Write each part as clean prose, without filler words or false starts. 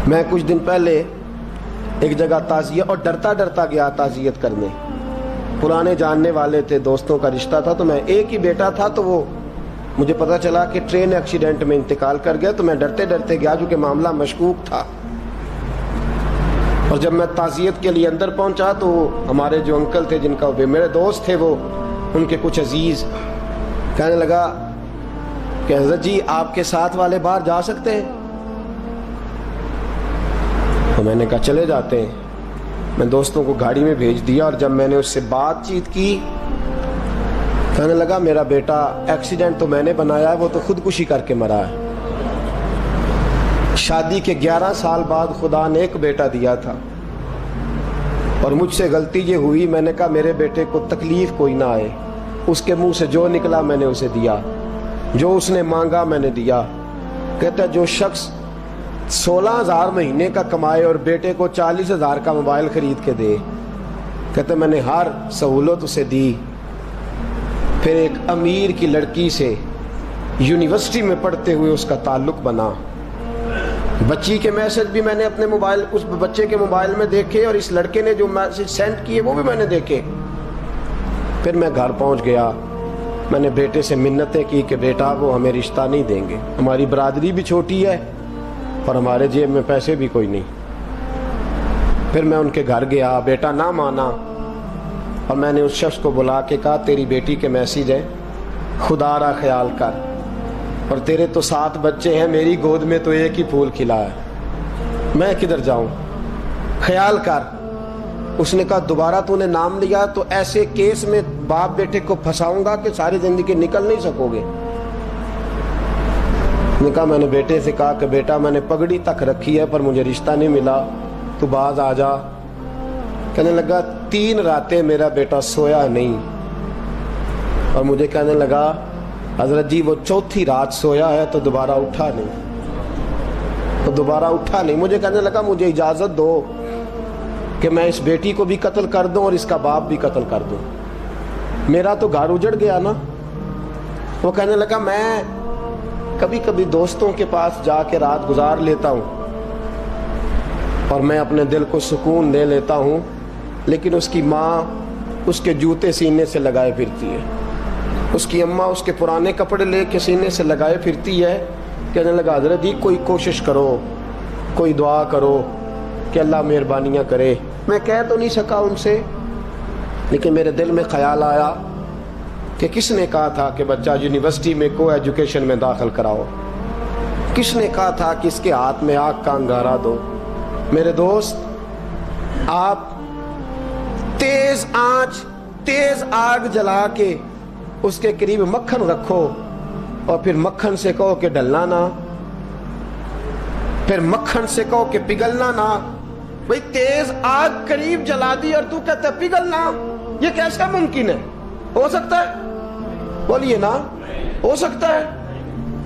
میں کچھ دن پہلے ایک جگہ تعزیت اور ڈرتا ڈرتا گیا تعزیت کرنے. پرانے جاننے والے تھے, دوستوں کا رشتہ تھا, تو میں ایک ہی بیٹا تھا, تو وہ مجھے پتا چلا کہ ٹرین ایکسیڈنٹ میں انتقال کر گیا. تو میں ڈرتے ڈرتے گیا کیونکہ معاملہ مشکوک تھا. اور جب میں تعزیت کے لیے اندر پہنچا تو ہمارے جو انکل تھے, جن کا میرے دوست تھے, وہ ان کے کچھ عزیز کہنے لگا کہ حضرت جی آپ کے ساتھ والے باہر جا سکتے ہیں؟ تو میں نے کہا چلے جاتے ہیں. میں دوستوں کو گاڑی میں بھیج دیا, اور جب میں نے اس سے بات چیت کی, کہنے لگا میرا بیٹا ایکسیڈنٹ تو میں نے بنایا ہے, وہ تو خودکشی کر کے مرا ہے. شادی کے 11 سال بعد خدا نے ایک بیٹا دیا تھا, اور مجھ سے غلطی یہ ہوئی, میں نے کہا میرے بیٹے کو تکلیف کوئی نہ آئے. اس کے منہ سے جو نکلا میں نے اسے دیا, جو اس نے مانگا میں نے دیا. کہتا ہے جو شخص 16,000 مہینے کا کمائے اور بیٹے کو 40,000 کا موبائل خرید کے دے, کہتا ہے میں نے ہر سہولت اسے دی. پھر ایک امیر کی لڑکی سے یونیورسٹی میں پڑھتے ہوئے اس کا تعلق بنا. بچی کے میسج بھی میں نے اپنے موبائل, اس بچے کے موبائل میں دیکھے, اور اس لڑکے نے جو میسج سینڈ کیے وہ بھی میں نے دیکھے. پھر میں گھر پہنچ گیا, میں نے بیٹے سے منتیں کی کہ بیٹا وہ ہمیں رشتہ نہیں دیں گے, ہماری برادری بھی چھوٹی ہے اور ہمارے جیب میں پیسے بھی کوئی نہیں. پھر میں ان کے گھر گیا, بیٹا نہ مانا, اور میں نے اس شخص کو بلا کے کہا تیری بیٹی کے میسیج ہیں, خدا را خیال کر, اور تیرے تو 7 بچے ہیں, میری گود میں تو ایک ہی پھول کھلا ہے, میں کدھر جاؤں, خیال کر. اس نے کہا دوبارہ تو نے نام لیا تو ایسے کیس میں باپ بیٹے کو پھنساؤں گا کہ ساری زندگی نکل نہیں سکو گے. نے کہا میں نے بیٹے سے کہا کہ بیٹا میں نے پگڑی تک رکھی ہے پر مجھے رشتہ نہیں ملا, تو باز آ جا. کہنے لگا 3 راتیں میرا بیٹا سویا نہیں, اور مجھے کہنے لگا حضرت جی وہ 4تھی رات سویا ہے تو دوبارہ اٹھا نہیں. مجھے کہنے لگا مجھے اجازت دو کہ میں اس بیٹی کو بھی قتل کر دوں اور اس کا باپ بھی قتل کر دوں, میرا تو گھر اجڑ گیا نا. وہ کہنے لگا میں کبھی کبھی دوستوں کے پاس جا کے رات گزار لیتا ہوں اور میں اپنے دل کو سکون دے لیتا ہوں, لیکن اس کی ماں اس کے جوتے سینے سے لگائے پھرتی ہے, اس کی اماں اس کے پرانے کپڑے لے کے سینے سے لگائے پھرتی ہے. کہنے لگا حضرت جی کوئی کوشش کرو, کوئی دعا کرو کہ اللہ مہربانیاں کرے. میں کہہ تو نہیں سکا ان سے, لیکن میرے دل میں خیال آیا کہ کس نے کہا تھا کہ بچہ یونیورسٹی میں کو ایجوکیشن میں داخل کراؤ, کس نے کہا تھا کہ اس کے ہاتھ میں آگ کا انگارہ دو. میرے دوست, آپ تیز آنچ تیز آگ جلا کے اس کے قریب مکھن رکھو, اور پھر مکھن سے کہو کہ ڈلنا نہ, پھر مکھن سے کہو کہ پگھلنا نہ. بھئی تیز آگ قریب جلا دی اور تو کہتا ہے پگھلنا, یہ کیسا ممکن ہے؟ ہو سکتا ہے؟ بولیے نا, ہو سکتا ہے؟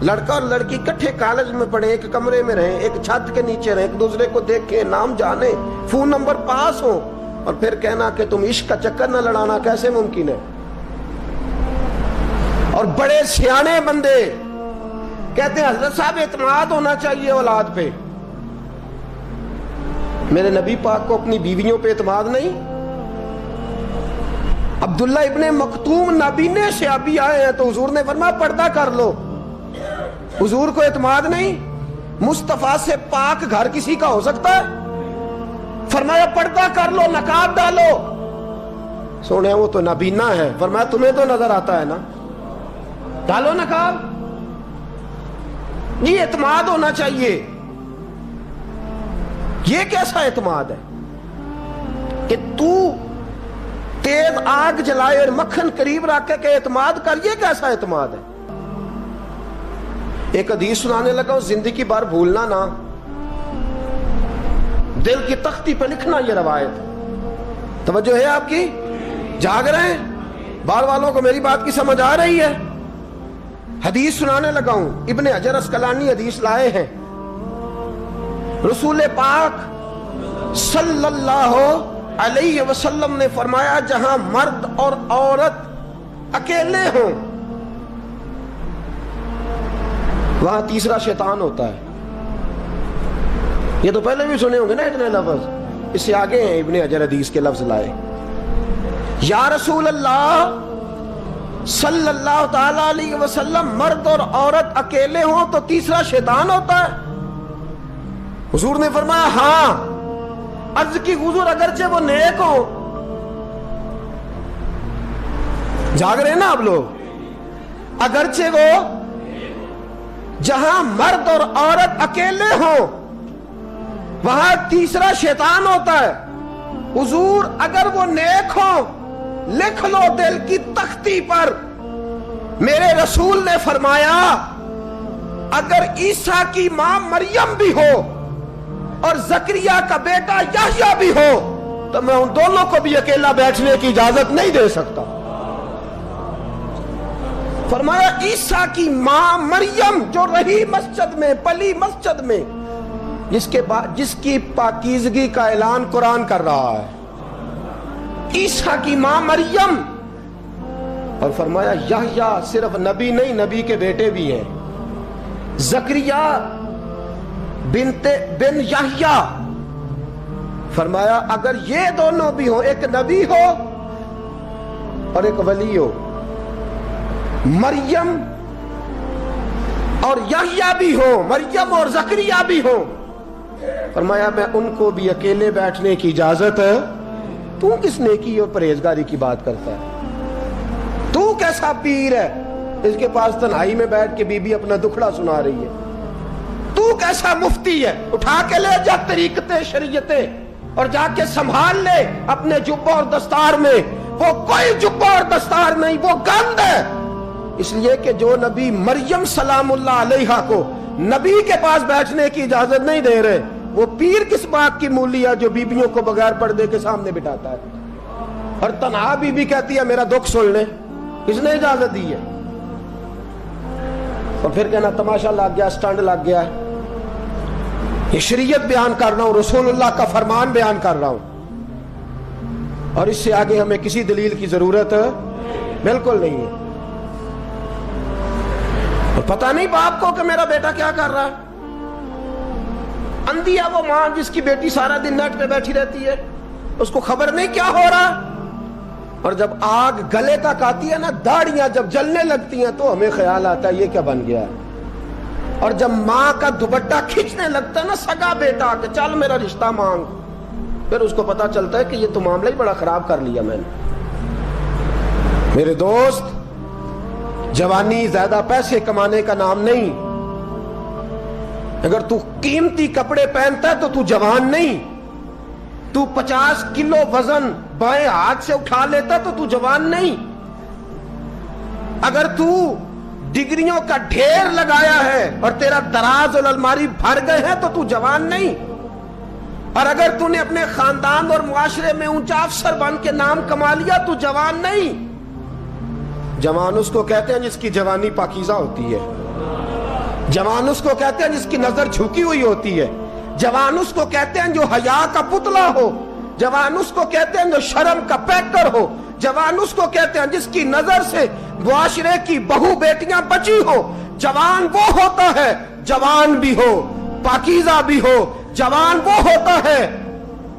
لڑکا اور لڑکی کٹھے کالج میں پڑھیں, ایک کمرے میں رہیں, ایک چھت کے نیچے رہیں, ایک دوسرے کو دیکھیں, نام جانیں, فون نمبر پاس ہو, اور پھر کہنا کہ تم عشق کا چکر نہ لڑانا, کیسے ممکن ہے؟ اور بڑے سیانے بندے کہتے ہیں حضرت صاحب اعتماد ہونا چاہیے اولاد پہ. میرے نبی پاک کو اپنی بیویوں پہ اعتماد نہیں؟ عبداللہ ابن مکتوم نابینے سے ابھی آئے ہیں تو حضور نے فرمایا پردہ کر لو, حضور کو اعتماد نہیں؟ مصطفیٰ سے پاک گھر کسی کا ہو سکتا ہے؟ فرمایا پردہ کر لو, نقاب ڈالو. سونے وہ تو نابینا ہے, فرمایا تمہیں تو نظر آتا ہے نا, ڈالو نقاب. یہ اعتماد ہونا چاہیے. یہ کیسا اعتماد ہے کہ تو تیز آگ جلائے اور مکھن قریب رکھ کے اعتماد کر, یہ کیسا اعتماد ہے؟ ایک حدیث سنانے لگا ہوں, زندگی بھر بھولنا نہ, دل کی تختی پہ لکھنا یہ روایت. توجہ ہے آپ کی؟ جاگ رہے ہیں؟ باہر والوں کو میری بات کی سمجھ آ رہی ہے؟ حدیث سنانے لگا ہوں, ابن حجر اسقلانی حدیث لائے ہیں. رسول پاک صلی اللہ علیہ وسلم نے فرمایا جہاں مرد اور عورت اکیلے ہوں وہاں تیسرا شیطان ہوتا ہے. یہ تو پہلے بھی سنے ہوں گے نا اتنے لفظ. اس سے آگے ہیں ابن حجر حدیث کے لفظ لائے. یا رسول اللہ صلی اللہ تعالی علیہ وسلم، مرد اور عورت اکیلے ہوں تو تیسرا شیطان ہوتا ہے؟ حضور نے فرمایا ہاں. عرض کی حضور اگرچہ وہ نیک ہو. جاگ رہے ہیں نا آپ لوگ؟ اگرچہ وہ جہاں مرد اور عورت اکیلے ہوں وہاں تیسرا شیطان ہوتا ہے. حضور اگر وہ نیک ہو لکھ لو دل کی تختی پر. میرے رسول نے فرمایا اگر عیسیٰ کی ماں مریم بھی ہو اور زکریا کا بیٹا یحییٰ بھی ہو تو میں ان دونوں کو بھی اکیلا بیٹھنے کی اجازت نہیں دے سکتا. فرمایا عیسیٰ کی ماں مریم جو رہی مسجد میں، پلی مسجد میں، جس کی پاکیزگی کا اعلان قرآن کر رہا ہے، عیسیٰ کی ماں مریم. اور فرمایا یحییٰ صرف نبی نہیں، نبی کے بیٹے بھی ہیں. زکریا بن یحییٰ. فرمایا اگر یہ دونوں بھی ہوں، ایک نبی ہو اور ایک ولی ہو، مریم اور یحییٰ بھی ہو، مریم اور زکریا بھی ہو، فرمایا میں ان کو بھی اکیلے بیٹھنے کی اجازت ہے. تو کس نیکی اور پرہیزگاری کی بات کرتا ہے؟ تو کیسا پیر ہے اس کے پاس تنہائی میں بیٹھ کے بی بی اپنا دکھڑا سنا رہی ہے؟ تو کیسا مفتی ہے؟ اٹھا کے لے جا طریقتیں شریعتیں اور جا کے سنبھال لے اپنے جبہ اور دستار میں. وہ کوئی جبہ اور دستار نہیں، وہ گند ہے. اس لیے کہ جو نبی مریم سلام اللہ علیہا کو نبی کے پاس بیٹھنے کی اجازت نہیں دے رہے، وہ پیر کس بات کی مولی ہے جو بیبیوں کو بغیر پردے کے سامنے بٹھاتا ہے اور تنہا بی بی کہتی ہے میرا دکھ سن لے؟ کس نے اجازت دی ہے؟ اور پھر کہنا تماشا لگ گیا، سٹنڈ لگ گیا ہے. یہ شریعت بیان کر رہا ہوں، رسول اللہ کا فرمان بیان کر رہا ہوں، اور اس سے آگے ہمیں کسی دلیل کی ضرورت بالکل نہیں ہے. اور پتہ نہیں باپ کو کہ میرا بیٹا کیا کر رہا ہے. اندھی ہے وہ ماں جس کی بیٹی سارا دن نیٹ پہ بیٹھی رہتی ہے، اس کو خبر نہیں کیا ہو رہا. اور جب آگ گلے تک آتی ہے نا، داڑیاں جب جلنے لگتی ہیں تو ہمیں خیال آتا ہے یہ کیا بن گیا ہے. اور جب ماں کا دوپٹہ کھینچنے لگتا ہے نا سگا بیٹا کہ چل میرا رشتہ مانگ، پھر اس کو پتا چلتا ہے کہ یہ تو معاملہ ہی بڑا خراب کر لیا میں نے. میرے دوست، جوانی زیادہ پیسے کمانے کا نام نہیں. اگر تو قیمتی کپڑے پہنتا ہے تو تو جوان نہیں. تو 50 کلو وزن بائیں ہاتھ سے اٹھا لیتا تو تو جوان نہیں. اگر تو ڈگریوں کا ڈھیر لگایا ہے اور تیرا دراز اور الماری بھر گئے ہیں تو تو جوان نہیں. اور اگر تو نے اپنے خاندان اور معاشرے میں اونچا افسر بن کے نام کما لیا تو جوان نہیں. جوان اس کو کہتے ہیں جس کی جوانی پاکیزہ ہوتی ہے. جوان اس کو کہتے ہیں جس کی نظر جھکی ہوئی ہوتی ہے. جوان اس کو کہتے ہیں جو حیا کا پتلا ہو. جوان اس کو کہتے ہیں جو شرم کا پیکر ہو. جوان اس کو کہتے ہیں جس کی نظر سے معاشرے کی بہو بیٹیاں بچی ہو. جوان وہ ہوتا ہے، جوان بھی ہو پاکیزہ بھی ہو، جوان وہ ہوتا ہے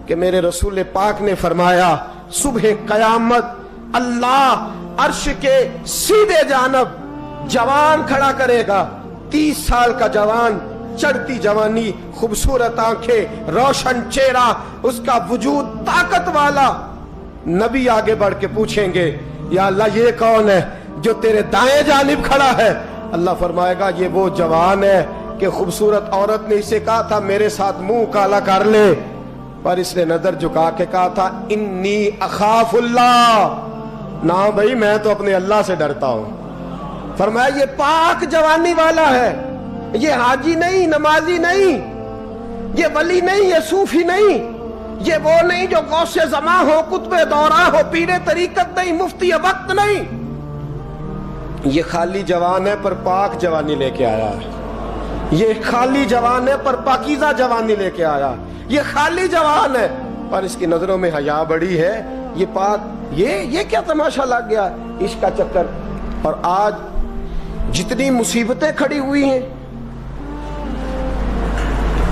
کہ میرے رسول پاک نے فرمایا صبح قیامت اللہ عرش کے سیدھے جانب جوان کھڑا کرے گا. 30 سال کا جوان، چڑھتی جوانی، خوبصورت آنکھیں، روشن چہرہ، اس کا وجود طاقت والا. نبی آگے بڑھ کے پوچھیں گے یا اللہ یہ کون ہے جو تیرے دائیں جانب کھڑا ہے؟ اللہ فرمائے گا یہ وہ جوان ہے کہ خوبصورت عورت نے اسے کہا تھا میرے ساتھ منہ کالا کر لے، پر اس نے نظر جھکا کے کہا تھا انی اخاف اللہ. نہ بھائی میں تو اپنے اللہ سے ڈرتا ہوں. فرمایا یہ پاک جوانی والا ہے، یہ حاجی نہیں، نمازی نہیں، یہ ولی نہیں، یہ صوفی نہیں، یہ وہ نہیں جو غوث زماں ہو، قطب دورہ ہو، پیر طریقت نہیں، مفتی وقت نہیں. یہ خالی جوان ہے پر پاک جوانی لے کے آیا ہے. یہ خالی جوان ہے پر پاکیزہ جوانی لے کے آیا. یہ خالی جوان ہے پر اس کی نظروں میں حیا بڑی ہے. یہ پاک، یہ کیا تماشا لگ گیا عشق کا چکر. اور آج جتنی مصیبتیں کھڑی ہوئی ہیں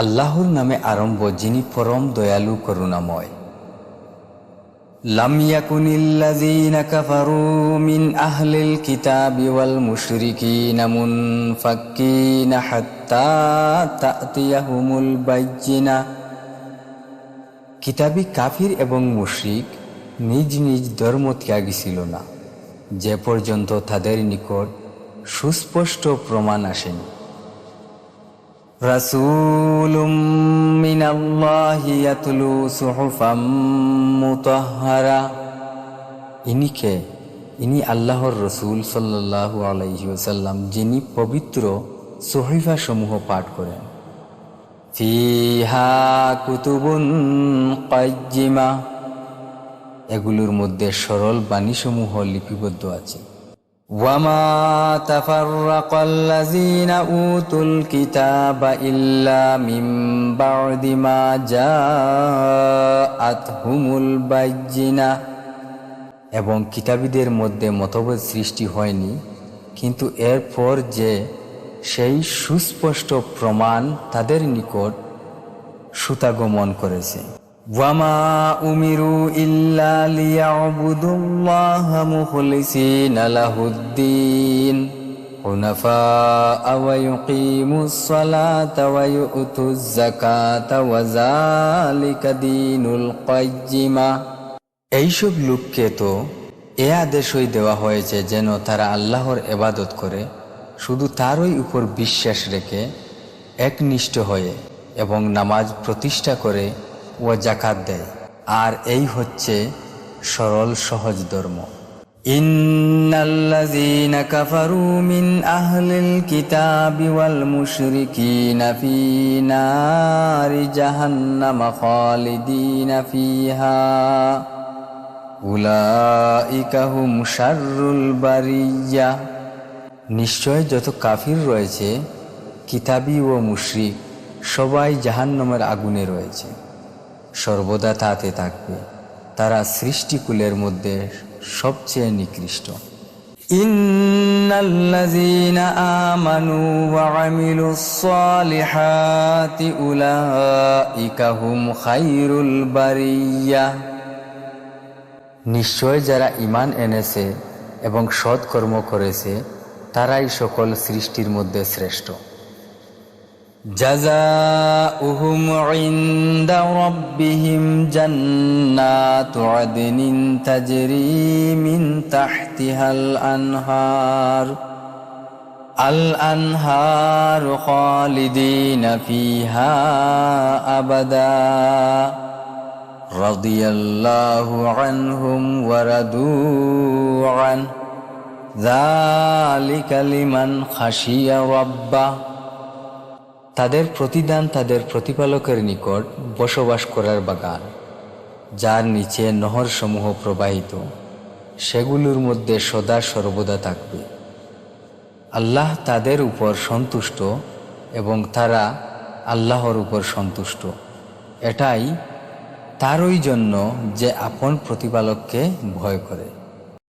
আল্লাহর নামে আরম্ভ যিনি পরম দয়ালু করুণাময়। লাম ইয়াকুনিল্লাযীনা কাফারু মিন আহলিল কিতাবি ওয়াল মুশরিকিনা মুনফাক্কিনা হাত্তা তা'তিয়াহুমুল বায়্যিনা। কিতাবী কাফির এবং মুশরিক নিজ নিজ ধর্ম ত্যাগী ছিল না যে পর্যন্ত তাদের নিকট সুস্পষ্ট প্রমাণ আসেনি। রাসূলুম মিনাল্লাহি ইয়াতলু সুহুফাম মুতাহহারা। ইনি আল্লাহর রসূল সাল্লাল্লাহু আলাইহি ওয়াসাল্লাম, যিনি পবিত্র সহিফা সমূহ পাঠ করেন। ফিহা কুতুবুন কায়্যিমা। এগুলোর মধ্যে সরল বাণীসমূহ লিপিবদ্ধ আছে। ওয়ামা তাফাররাকাল্লাযীনা উতুল কিতাবা ইল্লা মিন বা'দি মা জাআতহুমুল বায়্যিনা। এবং কিতাবীদের মধ্যে মতভেদ সৃষ্টি হয়নি কিন্তু এরপর যে সেই সুস্পষ্ট প্রমাণ তাদের নিকট সুতাগমন করেছে। ওয়ামা উমিরু ইল্লা লিয়া'বুদুল্লাহা মুখলিসিনা লাহুদ্দিন হুনাফা ওয়া ইউকিমুস সালাতা ওয়া ইউতুজ যাকাতা ওয়া যালিকা দীনুল কায়্যিমা। এইসব লোককে তো এ আদেশই দেওয়া হয়েছে যেন তারা আল্লাহর ইবাদত করে, শুধু তারই উপর বিশ্বাস রেখে একনিষ্ঠ হয়ে এবং নামাজ প্রতিষ্ঠা করে ও যাকাত দেয়। আর এই হচ্ছে সরল সহজ ধর্ম। ইন্নাল্লাযীনা কাফারু মিন আহলিল কিতাবি ওয়াল মুশরিকিনা ফী নারি জাহান্নামা খালিদিনা ফীহা উলাইকা হুম শাররুল বারিয়া। নিশ্চয় যত কাফির রয়েছে, কিতাবী ও মুশরিক, সবাই জাহান্নামের আগুনে রয়েছে, সর্বদা তাতে থাকবে। তারা সৃষ্টিকুলের মধ্যে সবচেয়ে নিকৃষ্ট। ইন্নাল্লাযীনা আমানু ওয়া আমিলুস সালিহাতি উলাইকা হুম খায়রুল বারিয়া। নিশ্চয় যারা ঈমান এনেছে এবং সৎকর্ম করেছে তারাই সকল সৃষ্টির মধ্যে শ্রেষ্ঠ। জাযাউহুম ইনদা রাব্বিহিম জান্নাতু আদনিন তাজরি মিন তাহতিহাল আনহার الأنهار خالدين فيها أبدا رضي الله عنهم ورضوا عنه ذلك لمن خشي ربه তাদের প্রতিদান তাদের প্রতিপালকের নিকট বসবাস করার বাগান, যার নিচে নহর সমূহ প্রবাহিত, সেগুলোর মধ্যে সদা সর্বদা থাকবে। আল্লাহ তাদের উপর সন্তুষ্ট এবং তারা আল্লাহর উপর সন্তুষ্ট। এটাই তারই জন্য যে আপন প্রতিপালককে ভয় করে।